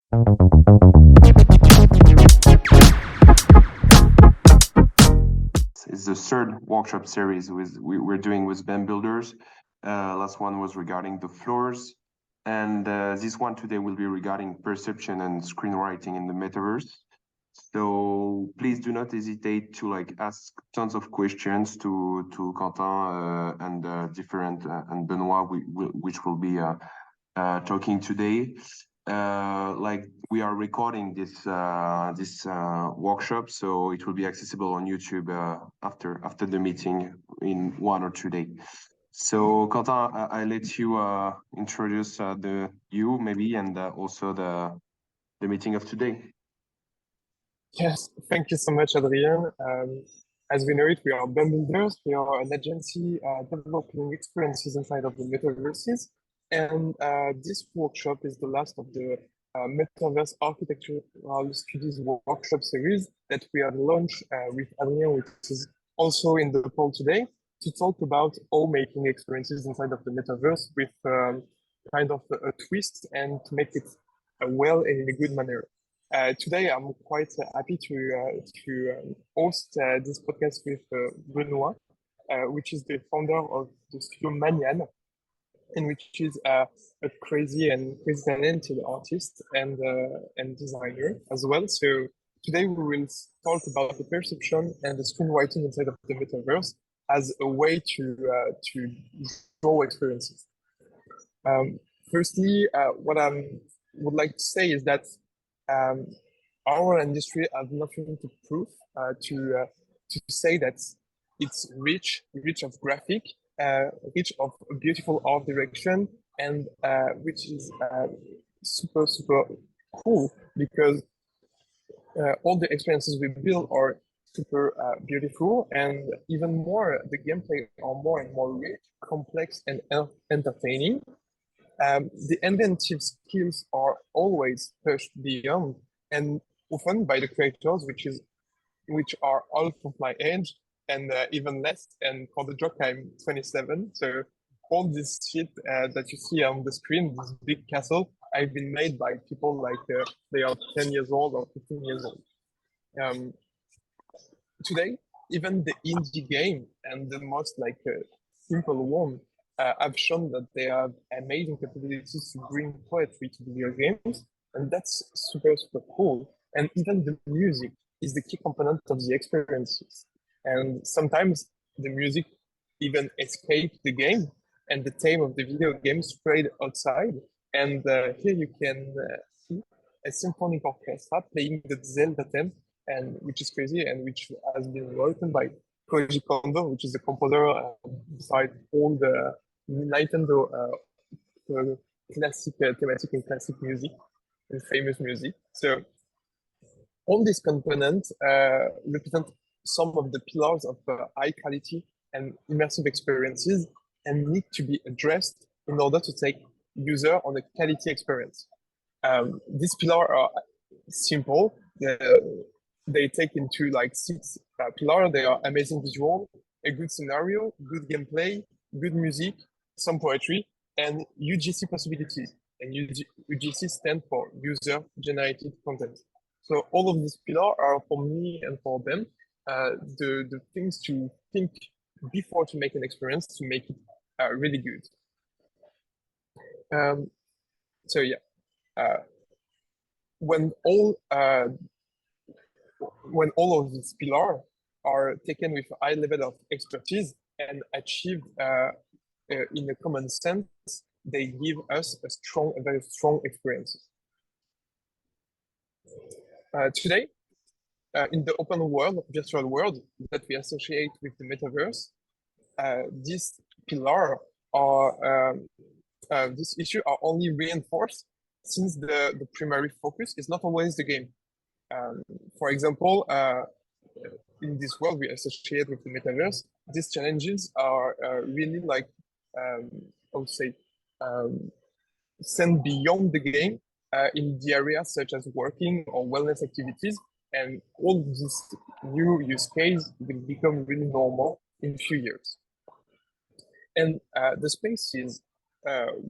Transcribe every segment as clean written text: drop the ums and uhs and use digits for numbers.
It's the third workshop series we're doing with BEM Builders. Last one was regarding the floors. And this one today will be regarding perception and screenwriting in the metaverse. So please do not hesitate to ask tons of questions to Quentin and different and Benoit, which will be talking today. We are recording this workshop, so it will be accessible on YouTube after the meeting in 1 or 2 days. So Quentin, I let you introduce you maybe and also the meeting of today. Yes, thank you so much, Adrien. As we know it, we are BEM Builders. We are an agency developing experiences inside of the metaverses. And this workshop is the last of the Metaverse Architectural Studies workshop series that we have launched with Adrien, which is also in the call today, to talk about all making experiences inside of the metaverse with kind of a twist and to make it well and in a good manner. Today, I'm quite happy to host this podcast with Benoit, which is the founder of the studio Magnate, and which is a crazy talented artist and designer as well. So today we will talk about the perception and the screenwriting inside of the metaverse as a way to draw experiences. Firstly, what I would like to say is that our industry has nothing to prove to say that it's rich of graphic, rich of beautiful art direction, and which is super cool because all the experiences we build are super beautiful, and even more the gameplay are more and more rich, complex, and entertaining. The inventive skills are always pushed beyond, and often by the creators, which are half of my age and even less. And for the joke, I'm 27, so all this shit that you see on the screen, this big castle, I've been made by people like they are 10 years old or 15 years old. Today, even the indie game and the most simple one have shown that they have amazing capabilities to bring poetry to video games, and that's super cool. And even the music is the key component of the experiences. And sometimes the music even escapes the game, and the theme of the video game spread outside. And here you can see a symphonic orchestra playing the Zelda theme, and which is crazy, and which has been written by Koji Kondo, which is the composer beside all the Nintendo classic thematic and classic music and famous music. So all these components represent some of the pillars of high quality and immersive experiences and need to be addressed in order to take user on a quality experience. These pillars are simple. They take into like 6 pillars. They are amazing visual, a good scenario, good gameplay, good music, some poetry, and UGC possibilities. And UGC stands for user-generated content. So all of these pillars are for me and for them the things to think before to make an experience to make it really good. So yeah, when all of these pillars are taken with a high level of expertise and achieved in a common sense, they give us a very strong experience. Today, in the open world, virtual world that we associate with the metaverse, these pillars are this issue are only reinforced since the primary focus is not always the game. For example, in this world we associate with the metaverse, these challenges are really like, I would say, sent beyond the game in the areas such as working or wellness activities, and all these new use cases will become really normal in a few years. And the spaces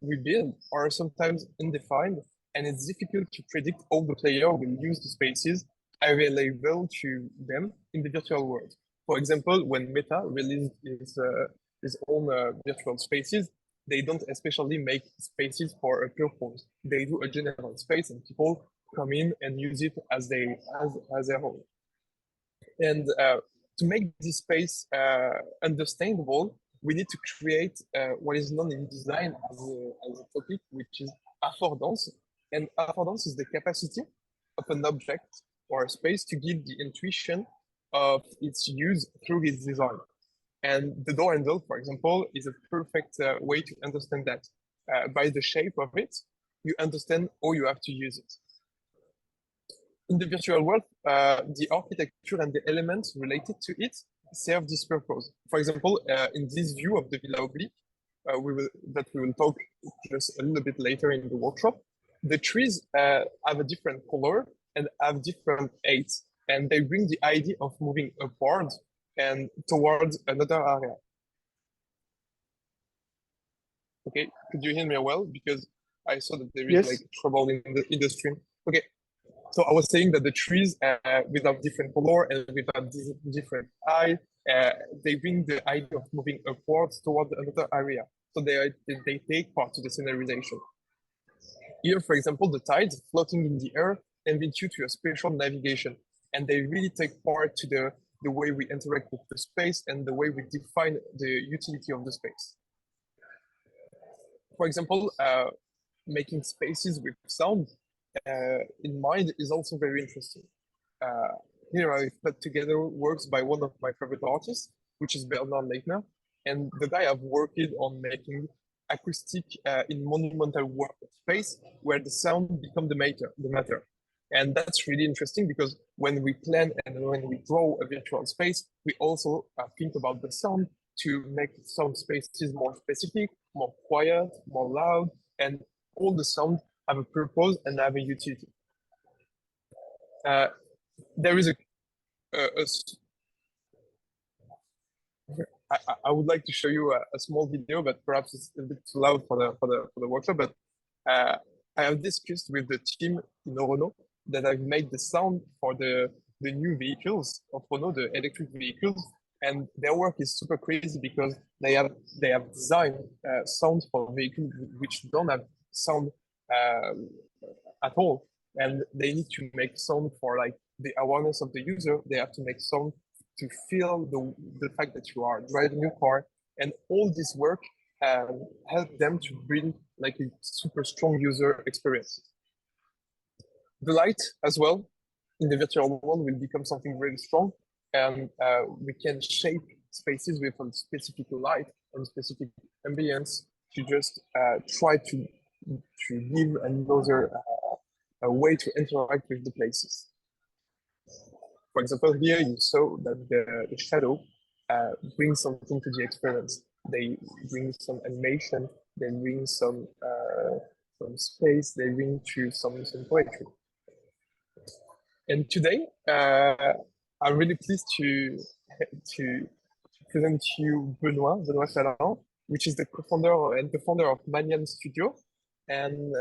we build are sometimes undefined and it's difficult to predict how the player will use the spaces available to them in the virtual world. For example, when Meta released his own virtual spaces, they don't especially make spaces for a purpose. They do a general space, and people come in and use it as their own. And to make this space understandable, we need to create what is known in design as a topic, which is affordance. And affordance is the capacity of an object or a space to give the intuition of its use through its design. And the door handle, for example, is a perfect way to understand that. By the shape of it, you understand how you have to use it. In the virtual world, the architecture and the elements related to it serve this purpose. For example, in this view of the Villa Oblique, we will talk just a little bit later in the workshop, the trees have a different color and have different heights, and they bring the idea of moving upward and towards another area. Okay, could you hear me well? Because I saw that there is like trouble in the stream. Okay, so I was saying that the trees without different color and without different height, they bring the idea of moving upwards towards another area. So they take part to the scenarization. Here, for example, the tides floating in the air invite you to a spatial navigation, and they really take part to the way we interact with the space and the way we define the utility of the space. For example, making spaces with sound in mind is also very interesting. Here I put together works by one of my favorite artists, which is Benoit Challand, and the guy I've worked on making acoustic in monumental work space where the sound become the matter. And that's really interesting because when we plan and when we draw a virtual space, we also think about the sound to make some spaces more specific, more quiet, more loud, and all the sound have a purpose and have a utility. There is I would like to show you a small video, but perhaps it's a bit too loud for the workshop. But I have discussed with the team in Renault that I've made the sound for the new vehicles of Renault, the electric vehicles, and their work is super crazy because they have designed sounds for vehicles which don't have sound at all, and they need to make sound for like the awareness of the user. They have to make sound to feel the fact that you are driving your car, and all this work help them to bring like a super strong user experience. The light as well in the virtual world will become something really strong, and we can shape spaces with a specific light and specific ambience to just try to give another a way to interact with the places. For example, here you saw that the shadow brings something to the experience. They bring some animation, they bring some space, they bring to some poetry. And today, I'm really pleased to present to you Benoit Challand, which is the co-founder and the founder of Magnate Studio. And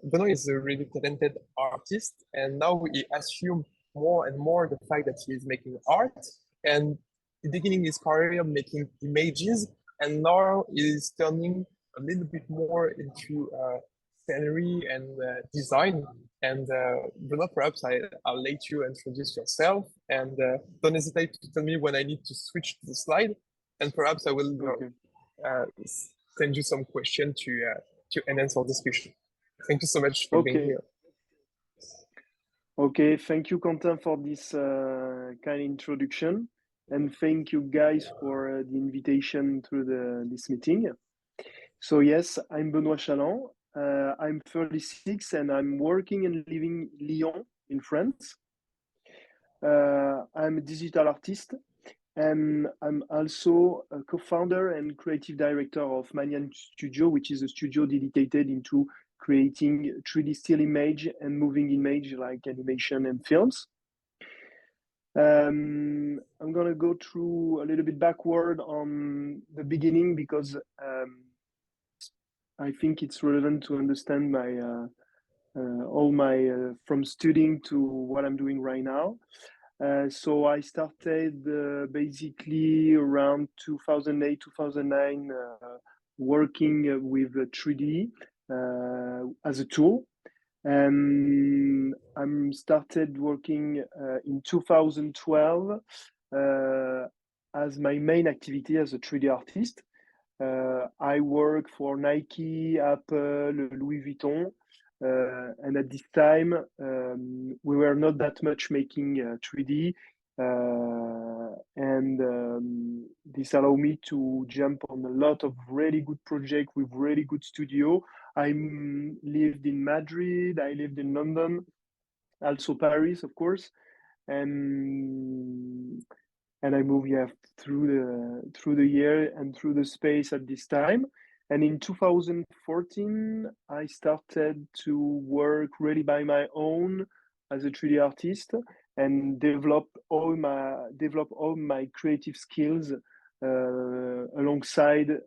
Benoit is a really talented artist, and now he assumed more and more the fact that he is making art, and beginning his career making images, and now he is turning a little bit more into scenery and design. And Benoit, perhaps I'll let you introduce yourself, and don't hesitate to tell me when I need to switch to the slide, and perhaps I will send you some questions to enhance our discussion. Thank you so much for being here. Okay, thank you, Quentin, for this kind introduction, and thank you guys for the invitation to this meeting. So yes, I'm Benoit Challand. I'm 36 and I'm working and living in Lyon in France. I'm a digital artist, and I'm also a co-founder and creative director of Magnate Studio, which is a studio dedicated into creating 3D still image and moving image like animation and films. I'm going to go through a little bit backward on the beginning because I think it's relevant to understand all my from studying to what I'm doing right now. So I started basically around 2008, 2009, working with 3D as a tool. And I started working in 2012 as my main activity as a 3D artist. I work for Nike, Apple, Louis Vuitton, and at this time we were not that much making 3D, and this allowed me to jump on a lot of really good projects with really good studio. I lived in Madrid, I lived in London, also Paris, of course, and I moved through the year and through the space at this time. And in 2014, I started to work really by my own as a 3D artist and develop all my creative skills alongside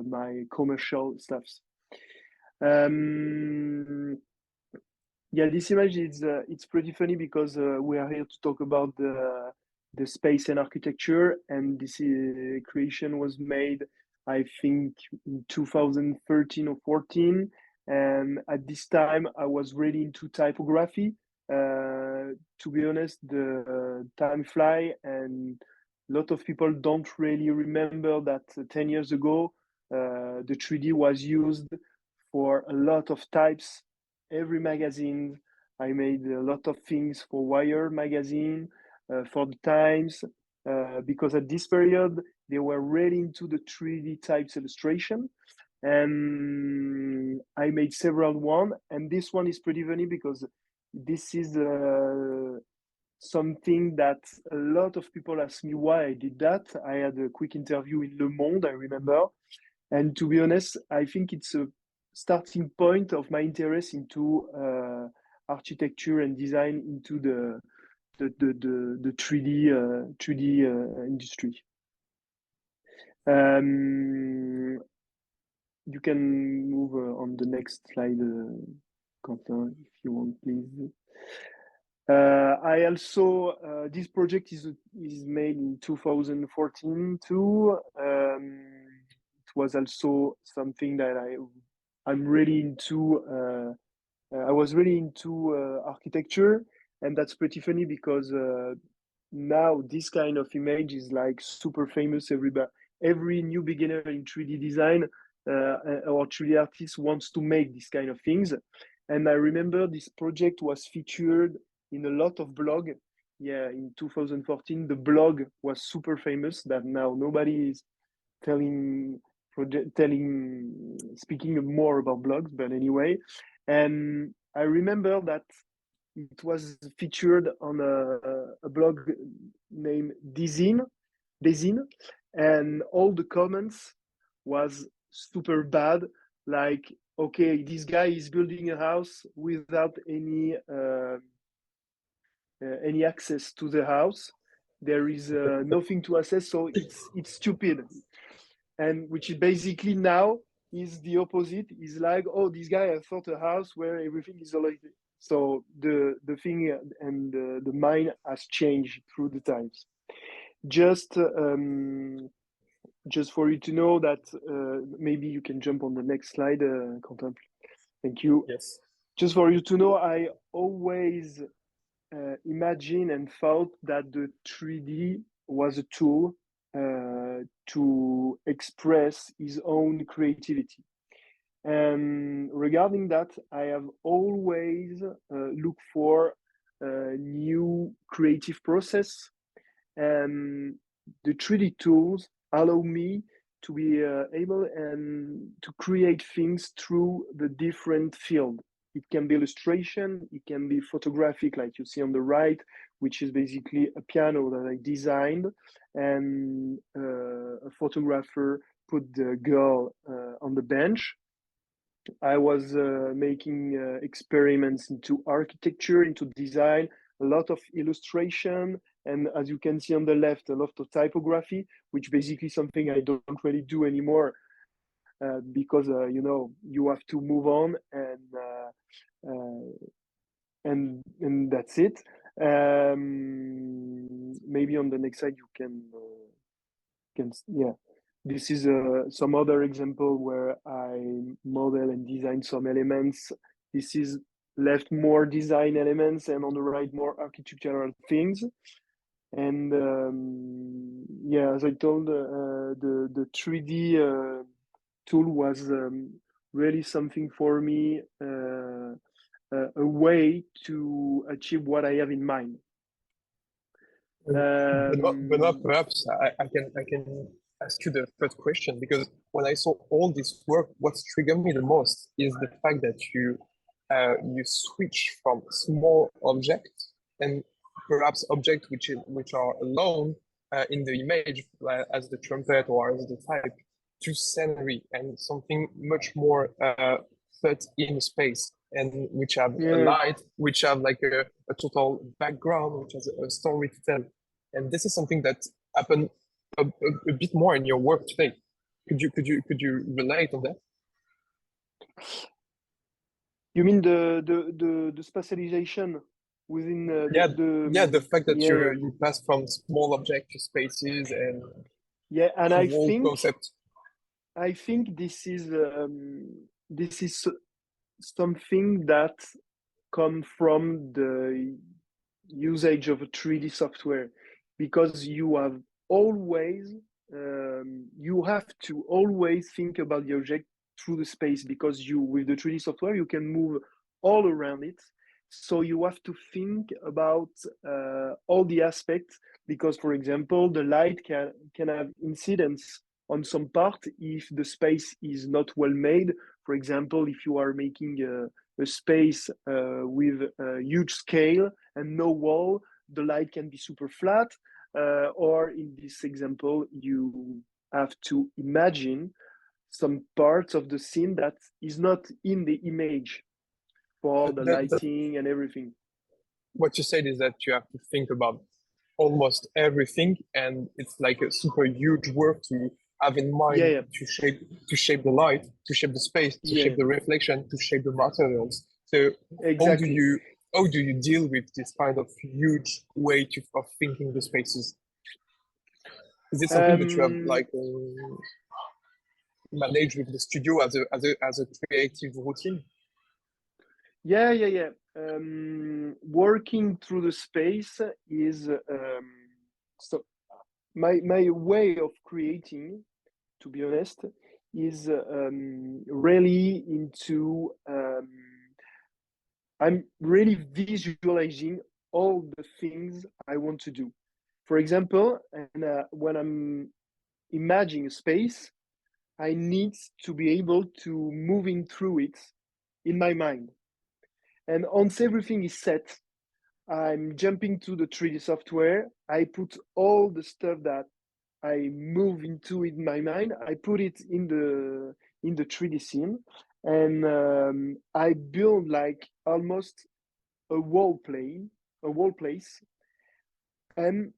my commercial stuffs. Yeah, this image is it's pretty funny because we are here to talk about the space and architecture, and this creation was made, I think, in 2013 or 14. And at this time, I was really into typography. To be honest, the time fly, and a lot of people don't really remember that 10 years ago, the 3D was used for a lot of types. Every magazine, I made a lot of things for Wire magazine, for the Times, because at this period they were really into the 3D types illustration, and I made several one. And this one is pretty funny because this is something that a lot of people ask me why I did that. I had a quick interview in Le Monde, I remember, and to be honest, I think it's a starting point of my interest into architecture and design into the 3D industry. You can move on the next slide, Quentin, if you want, please. I also this project is made in 2014 too. It was also something that I'm really into. I was really into architecture, and that's pretty funny because now this kind of image is like super famous. Every new beginner in 3D design or 3D artist wants to make this kind of things. And I remember this project was featured in a lot of blog. Yeah, in 2014, the blog was super famous. That now nobody is speaking more about blogs, but anyway. And I remember that it was featured on a blog named Design, and all the comments was super bad. Like, okay, this guy is building a house without any access to the house. There is nothing to access, so it's stupid. And which is basically now is the opposite. Is like, oh, this guy has thought a house where everything is isolated. So the thing and the mind has changed through the times. Just for you to know that maybe you can jump on the next slide, Quentin. Thank you. Yes. Just for you to know, I always imagined and thought that the 3D was a tool to express his own creativity. And regarding that, I have always looked for new creative process, and the 3D tools allow me to be able and to create things through the different field. It can be illustration, it can be photographic, like you see on the right, which is basically a piano that I designed, and a photographer put the girl on the bench. I was making experiments into architecture, into design, a lot of illustration, and as you can see on the left, a lot of typography, which basically something I don't really do anymore because you know, you have to move on, and and that's it. Maybe on the next slide you can yeah. This is some other example where I model and design some elements. This is left more design elements, and on the right more architectural things. And yeah, as I told, the 3D tool was really something for me, a way to achieve what I have in mind. Benoit, perhaps I can ask you the first question, because when I saw all this work, what's triggered me the most is the fact that you switch from small objects and perhaps objects which are alone in the image, as the trumpet or as the type, to scenery and something much more set in space, and which have a light, which have like a total background, which has a story to tell. And this is something that happened a bit more in your work today. Could you relate on that? You mean the spatialization within the fact that you pass from small object to spaces and and I think this is something that comes from the usage of a 3D software, because you have to always think about the object through the space, because with the 3D software you can move all around it. So you have to think about all the aspects, because, for example, the light can have incidence on some part if the space is not well made. For example, if you are making a space with a huge scale and no wall, the light can be super flat. Or in this example, you have to imagine some parts of the scene that is not in the image for the lighting and everything. What you said is that you have to think about almost everything, and it's like a super huge work to have in mind to shape the light, to shape the space, to shape the reflection, to shape the materials. So exactly. how do you deal with this kind of huge weight of thinking the spaces? Is it something that you have like managed with the studio as a creative routine? Yeah. Working through the space is so my way of creating, to be honest, is really into I'm really visualizing all the things I want to do. For example, and when I'm imagining a space, I need to be able to moving through it in my mind. And once everything is set, I'm jumping to the 3D software. I put all the stuff that I move into in my mind. I put it in the 3D scene, and I build like almost a wall place, and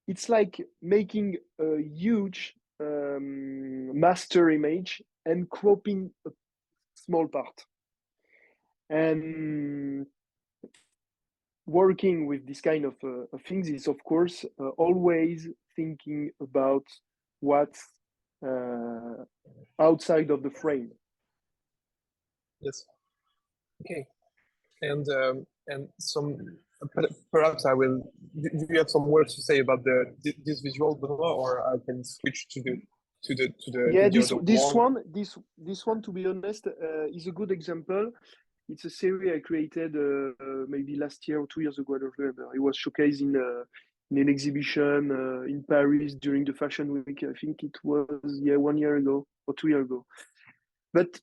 it's like making a huge master image and cropping a small part. And working with this kind of things is, of course, always thinking about what's outside of the frame. Yes. Okay. And perhaps I will. Do you have some words to say about this visual, Benoit, or I can switch to the yeah, this one, to be honest, is a good example. It's a series I created maybe last year or 2 years ago. I don't remember. It was showcased in an exhibition in Paris during the Fashion Week. I think it was 1 year ago or 2 years ago. But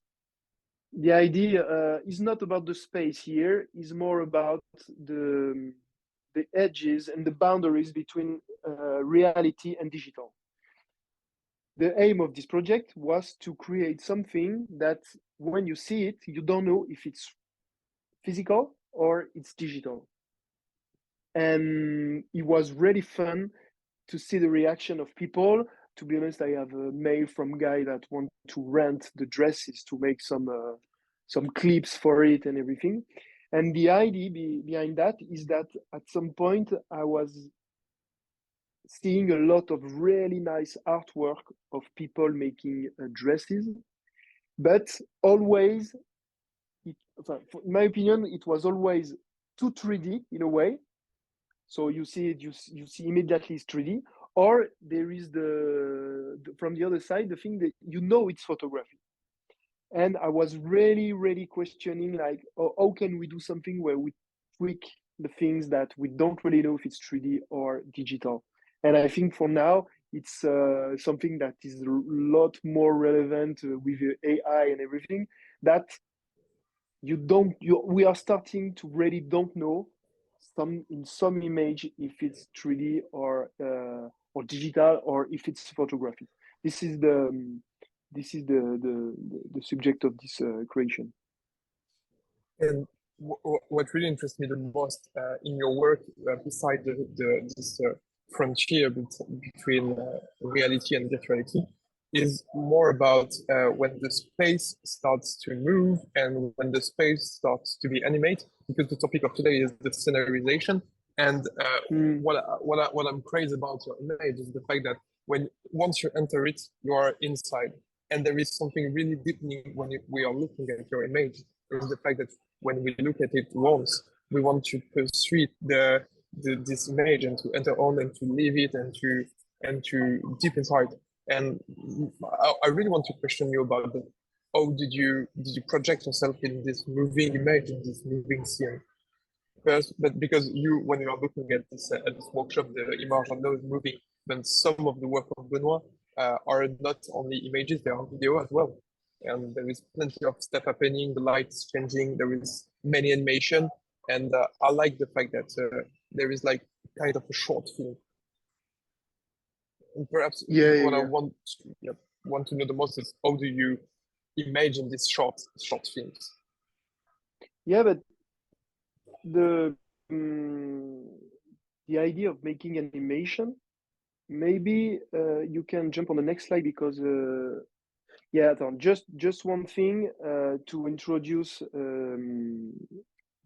the idea is not about the space here. It's more about the edges and the boundaries between reality and digital. The aim of this project was to create something that when you see it, you don't know if it's physical or it's digital. And it was really fun to see the reaction of people. To be honest, I have a mail from guy that want to rent the dresses to make some some clips for it and everything. And the idea behind that is that at some point I was seeing a lot of really nice artwork of people making dresses, but always, in my opinion, it was always too 3D in a way. So you see it, you see immediately it's 3D, or there is from the other side, the thing that it's photography. And I was really questioning, like, how can we do something where we tweak the things that we don't really know if it's 3D or digital. And I think for now, it's something that is a lot more relevant with AI and everything, that we are starting to really don't know in some image if it's 3D or digital, or if it's photography. This is the subject of this creation. And what really interests me the most in your work, beside this frontier between reality and virtuality, is more about when the space starts to move and when the space starts to be animated, because the topic of today is the scenarization. And what I'm crazy about your image is the fact that once you enter it, you are inside. And there is something really deepening when we are looking at your image, is the fact that when we look at it once, we want to pursue this image and to enter on and to live it and to deep inside. And I really want to question you about how did you project yourself in this moving image, in this moving scene? First, but because when you are looking at this workshop, the image are not moving, then some of the work of Benoit are not only images, they are video as well. And there is plenty of stuff happening, the lights changing, there is many animation. And I like the fact that there is like kind of a short film. And perhaps what I want to know the most is, how do you imagine these short films? Yeah, but the idea of making animation, maybe you can jump on the next slide, because just one thing to introduce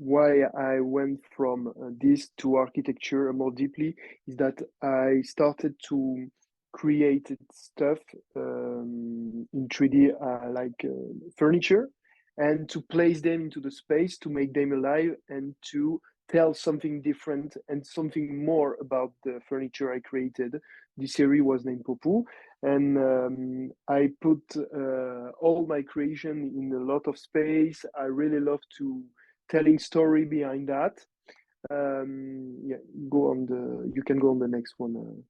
why I went from this to architecture more deeply, is that I started to create stuff in 3D, like furniture, and to place them into the space, to make them alive, and to tell something different and something more about the furniture I created. This series was named Popu, and I put all my creation in a lot of space. I really love to telling story behind that. You can go on the next one.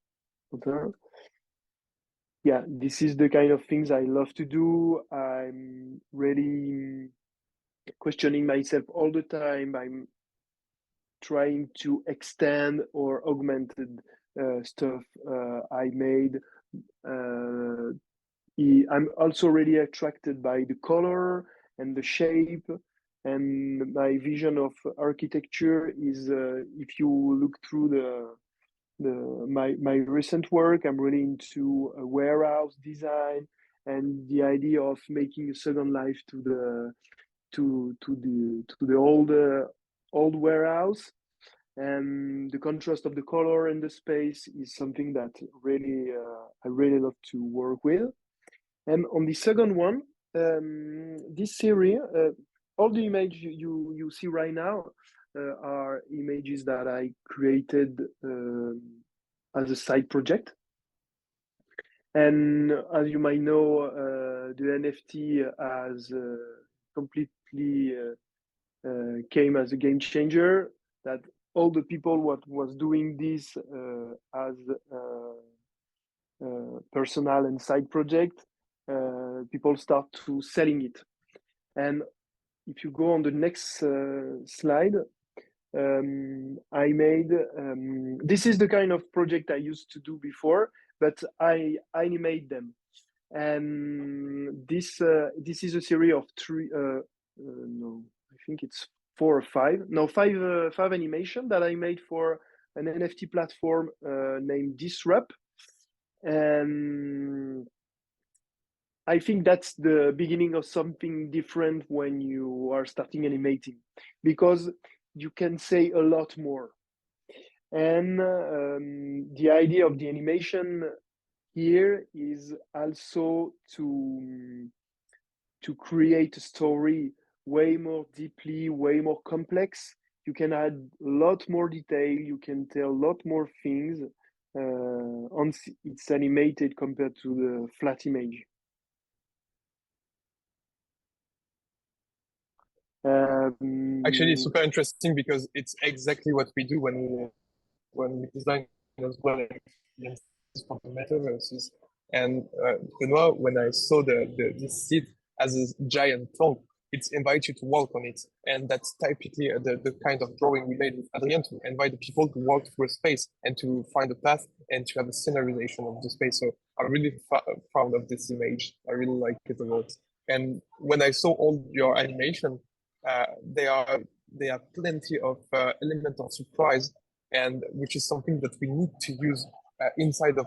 Yeah, this is the kind of things I love to do. I'm really questioning myself all the time. I'm trying to extend or augmented stuff I made. I'm also really attracted by the color and the shape. And my vision of architecture is, if you look through my recent work, I'm really into a warehouse design and the idea of making a second life to the old warehouse. And the contrast of the color and the space is something that really I really love to work with. And on the second one, this series, all the images you see right now are images that I created as a side project. And as you might know, the NFT has completely came as a game changer. That all the people what was doing this as personal and side project, people start to selling it. And if you go on the next slide, I made this is the kind of project I used to do before, but I animate them. And this is a series of three. No, I think it's 4 or 5. No, five animation that I made for an NFT platform named Disrupt. And I think that's the beginning of something different when you are starting animating, because you can say a lot more. And the idea of the animation here is also to create a story way more deeply, way more complex. You can add a lot more detail, you can tell a lot more things once it's animated compared to the flat image. Actually, it's super interesting because it's exactly what we do when we design as well for the metaverses. And Benoit, when I saw this seed as a giant tongue, it invites you to walk on it. And that's typically the kind of drawing we made with Adrien, to invite the people to walk through a space and to find a path and to have a scenarization of the space. So I'm really proud of this image. I really like it a lot. And when I saw all your animation, there are plenty of elements of surprise, and which is something that we need to use inside of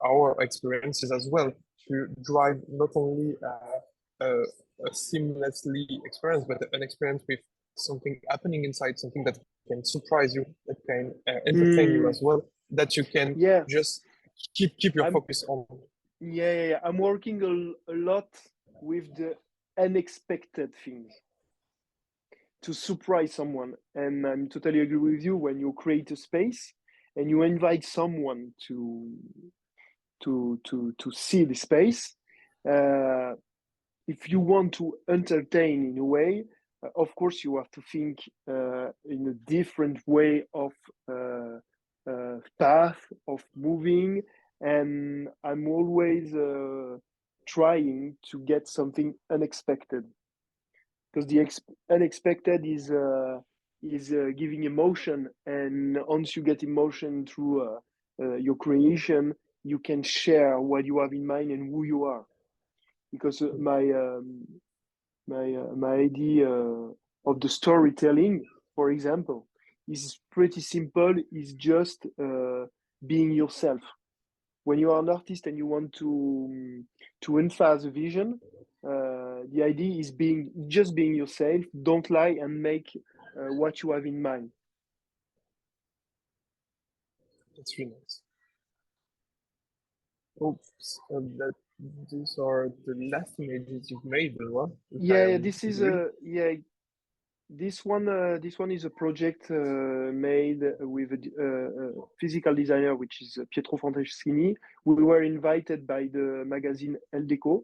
our experiences as well, to drive not only a seamlessly experience, but an experience with something happening inside, something that can surprise you, that can entertain you as well, that you can just keep your focus on. Yeah. I'm working a lot with the unexpected things to surprise someone. And I'm totally agree with you. When you create a space and you invite someone to see the space, if you want to entertain in a way, of course you have to think in a different way of path of moving. And I'm always trying to get something unexpected, because the unexpected is giving emotion, and once you get emotion through your creation, you can share what you have in mind and who you are. Because my idea of the storytelling, for example, is pretty simple. Is just being yourself. When you are an artist and you want to emphasize a vision, the idea is just being yourself. Don't lie and make what you have in mind. That's really nice. Oops, these are the last images you've made, Benoit. Yeah, this is this one is a project made with a physical designer, which is Pietro Franceschini. We were invited by the magazine El Deco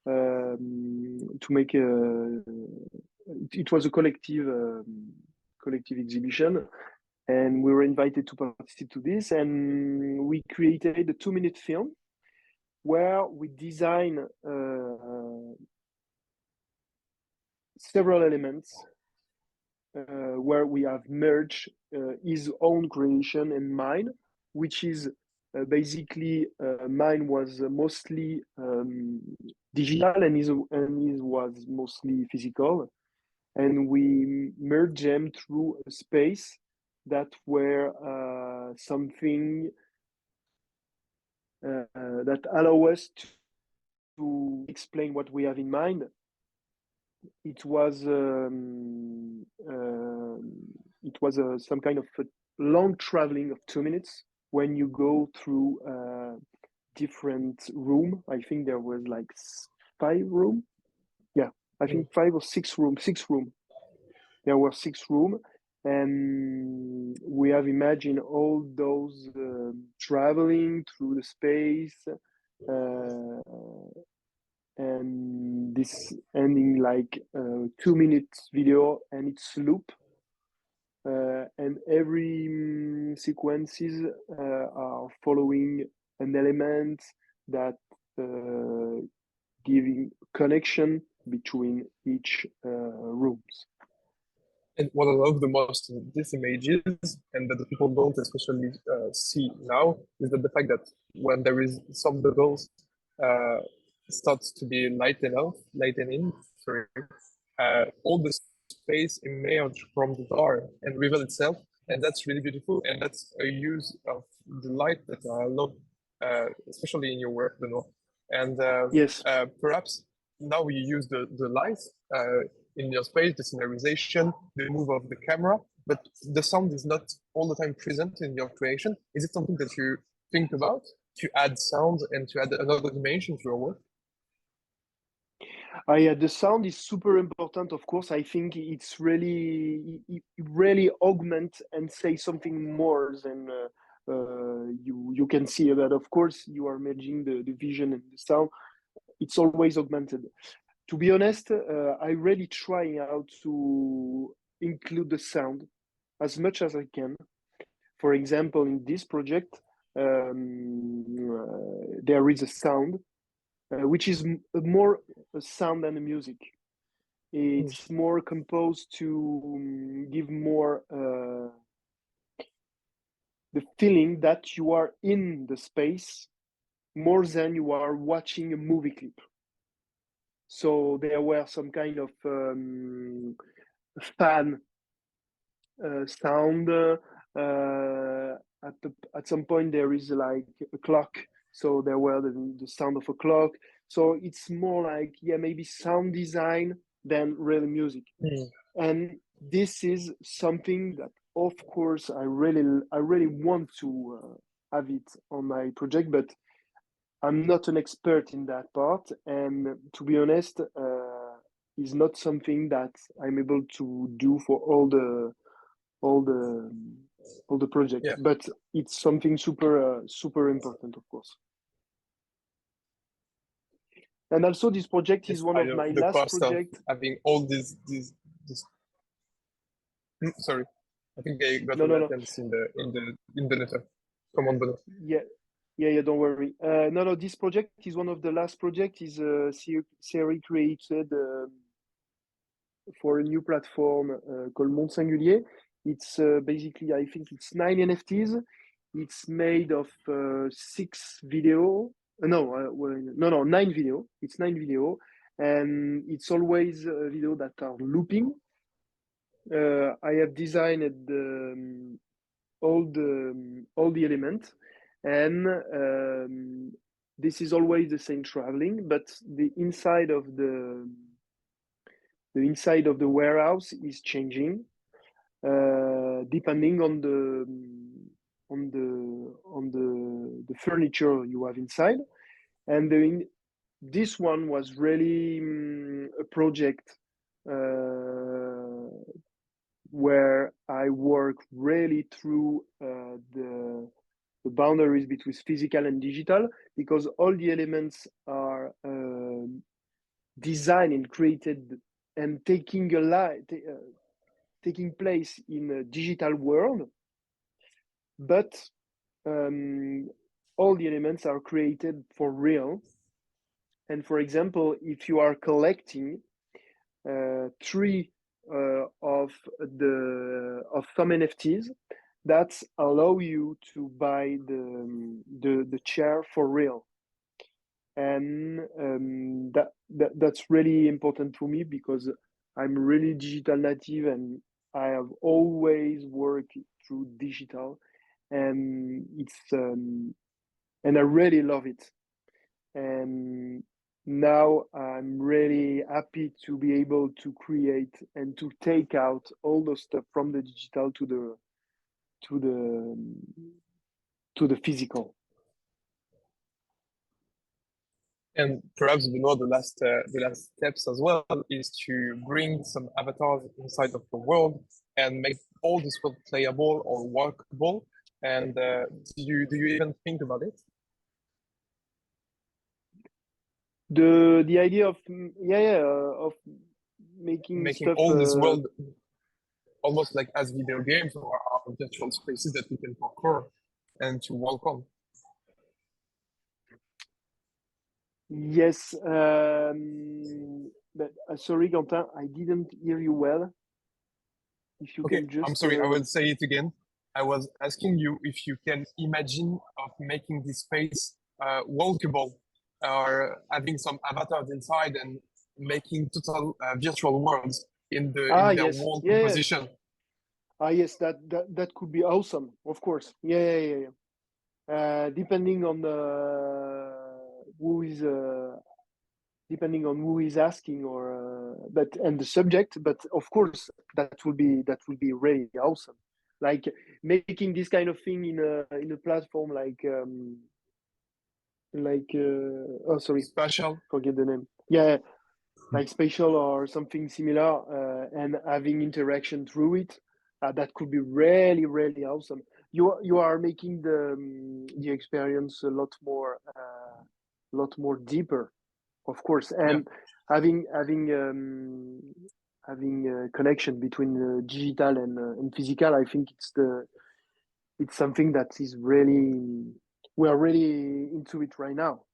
to make it was a collective exhibition, and we were invited to participate to this, and we created a 2-minute film where we design several elements where we have merged his own creation and mine, which is basically mine was mostly digital and his was mostly physical, and we merged them through a space that were something that allow us to explain what we have in mind. It was some kind of a long traveling of 2 minutes when you go through different room. I think there was like 5 room. Yeah, I think 5 or 6 room. 6 room. There were 6 room, and we have imagined all those traveling through the space, and this ending like 2-minute video, and it's loop, and every sequences are following an element that giving connection between each rooms. And what I love the most in these images, and that the people don't especially see now, is that the fact that when there is some bubbles starts to be lightening, all the space emerge from the door and reveal itself, and that's really beautiful. And that's a use of the light that I love, especially in your work, Benoit. And Yes. perhaps now you use the lights in your space, the scenariization, the move of the camera, but the sound is not all the time present in your creation. Is it something that you think about to add sound and to add another dimension to your work? Yeah, the sound is super important, of course. I think it's really, it really augment and say something more than you can see. But of course, you are merging the vision and the sound. It's always augmented. To be honest, I really try out to include the sound as much as I can. For example, in this project, there is a sound which is more a sound than a music. It's more composed to give more the feeling that you are in the space more than you are watching a movie clip. So there were some kind of fan sound. At some point there is like a clock, so there were the sound of a clock. So it's more like, yeah, maybe sound design than real music. And this is something that, of course, I really want to have it on my project, but I'm not an expert in that part. And to be honest, is not something that I'm able to do for all the project. Yeah. But it's something super super important, of course. And also, this project is one of my last projects. Having all this. Sorry, I think I got No. in the letter. Come on, Benoit. Yeah. Don't worry. No. This project is one of the last projects. Is a series created for a new platform called Monde Singulier. It's basically, I think it's 9 NFTs. It's made of 6 video. No, 9 video. It's 9 video, and it's always a video that are looping. I have designed all the elements, and this is always the same traveling, but the inside of the warehouse is changing depending on the furniture you have inside. And this one was really a project where I work really through the boundaries between physical and digital, because all the elements are designed and created and taking place in a digital world, but all the elements are created for real. And for example, if you are collecting 3 of some NFTs, that allow you to buy the chair for real. And that's really important for me, because I'm really digital native and I have always worked through digital, and and I really love it. And now I'm really happy to be able to create and to take out all the stuff from the digital to the physical. And perhaps, Benoit, the last steps as well is to bring some avatars inside of the world and make all this world playable or workable. And do you even think about it? The idea of of making stuff, all this world almost like as video games or virtual spaces that we can conquer and to work on. Yes, but sorry, Quentin, I didn't hear you well. If you can just. I'm sorry, I will say it again. I was asking you if you can imagine of making this space walkable, or having some avatars inside and making total virtual worlds in their yes. wall composition. Yes, that could be awesome, of course. Yeah. Depending on who is depending on who is asking or and the subject. But of course, that will be really awesome. Like making this kind of thing in a platform like oh sorry, Spatial. forget the name. Yeah, like spatial or something similar, and having interaction through it. That could be really awesome. You are making the experience a lot more deeper, of course, and having a connection between digital and physical. I think it's something that is really, we are really into it right now.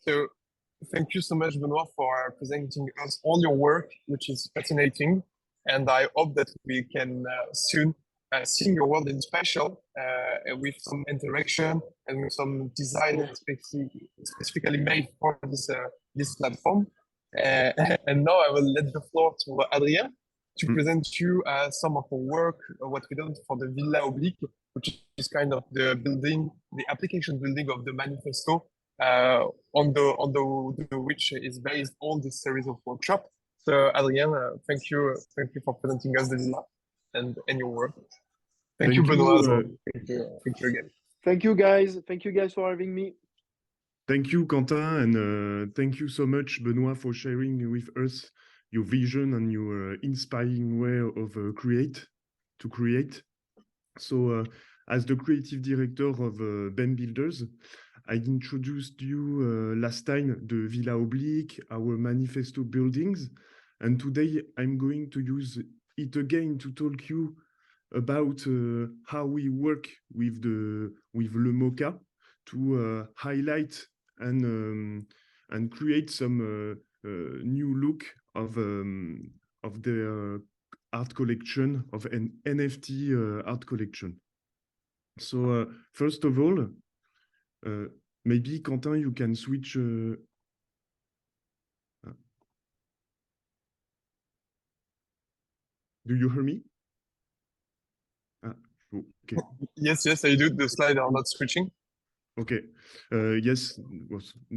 So thank you so much, Benoit, for presenting us all your work, which is fascinating. And I hope that we can soon see your world in spatial with some interaction and with some design specifically made for this platform. And now I will let the floor to Adrien to present you some of the work, what we done for the Villa Oblique, which is kind of the building, the application building of the manifesto on the which is based on this series of workshops. So Adrien, thank you for presenting us the Villa and your work. Thank you, Benoit. Thank you again. Thank you guys for having me. Thank you, Quentin, and thank you so much, Benoit, for sharing with us your vision and your inspiring way of create. So, as the creative director of BEM Builders, I introduced you last time the Villa Oblique, our manifesto buildings, and today I'm going to use it again to talk you about how we work with Le MoCA to highlight and create some new look of the art collection, of an NFT art collection. So first of all, maybe Quentin, you can switch. Do you hear me? Okay. Yes, I do. The slides are not switching. Okay. Yes,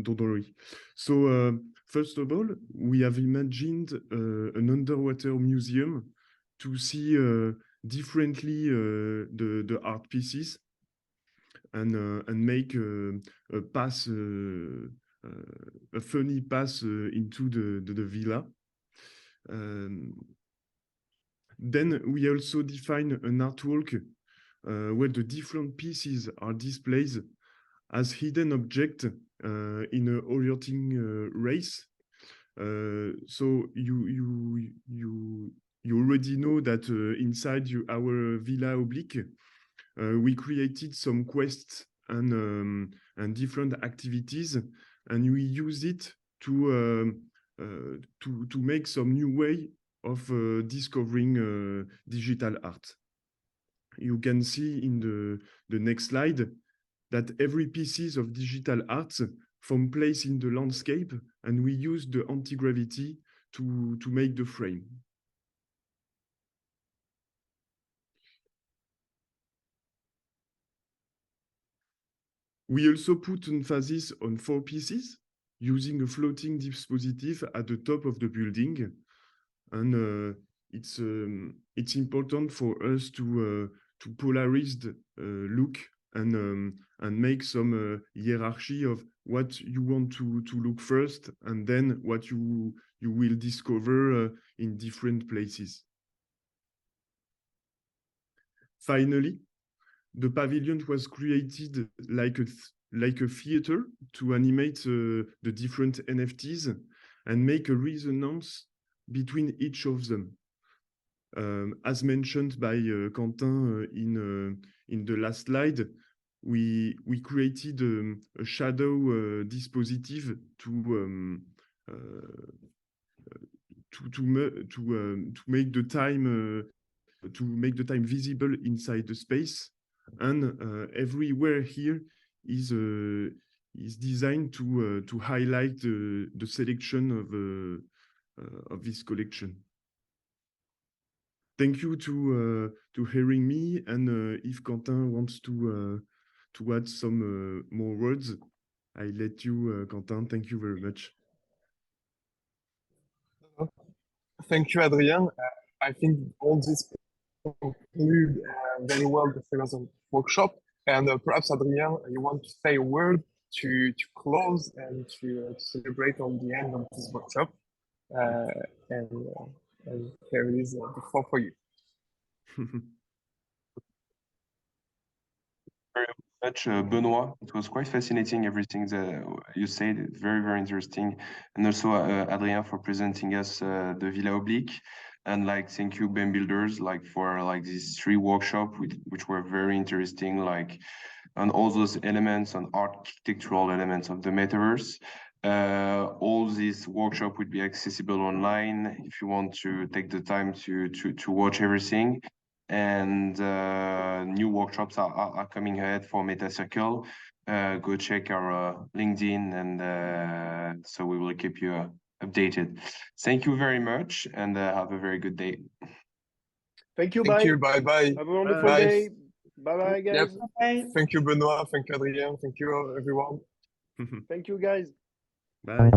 don't worry. So first of all, we have imagined an underwater museum to see differently the art pieces and make a pass, a funny pass into the villa. Then we also define an artwork where the different pieces are displayed as hidden object in a orienting race. So you already know that inside our Villa Oblique, we created some quests and different activities, and we use it to make some new way of discovering digital art. You can see in the next slide that every pieces of digital art found place in the landscape, and we use the anti-gravity to make the frame. We also put emphasis on 4 pieces using a floating dispositif at the top of the building, and it's important for us to polarize the look and make some hierarchy of what you want to look first, and then what you will discover in different places. Finally, the pavilion was created like a theater to animate the different NFTs and make a resonance between each of them. As mentioned by Quentin in the last slide, we created a shadow dispositif to make the time visible inside the space, and everywhere here is designed to highlight the selection of this collection. Thank you to hearing me, and if Quentin wants to add some more words. I let you, Quentin. Thank you very much. Thank you, Adrien. I think all this conclude very well the philosophy workshop. And perhaps, Adrien, you want to say a word to close and to celebrate on the end of this workshop. And there it is the floor for you. Very much, Benoit. It was quite fascinating, everything that you said. Very, very interesting. And also, Adrien, for presenting us the Villa Oblique. And like, thank you, BEM Builders, like for like these 3 workshops, which were very interesting, like on all those elements, on architectural elements of the metaverse. All these workshop would be accessible online if you want to take the time to watch everything. And new workshops are coming ahead for MetaCircle. Go check our LinkedIn, and so we will keep you updated. Thank you very much, and have a very good day. Thank you. Thank Bye. you. Bye. Have a wonderful Bye. day. Bye, guys. Yep. Thank you, Benoit. Thank you, Adrien. Thank you, everyone. Thank you, guys. Bye.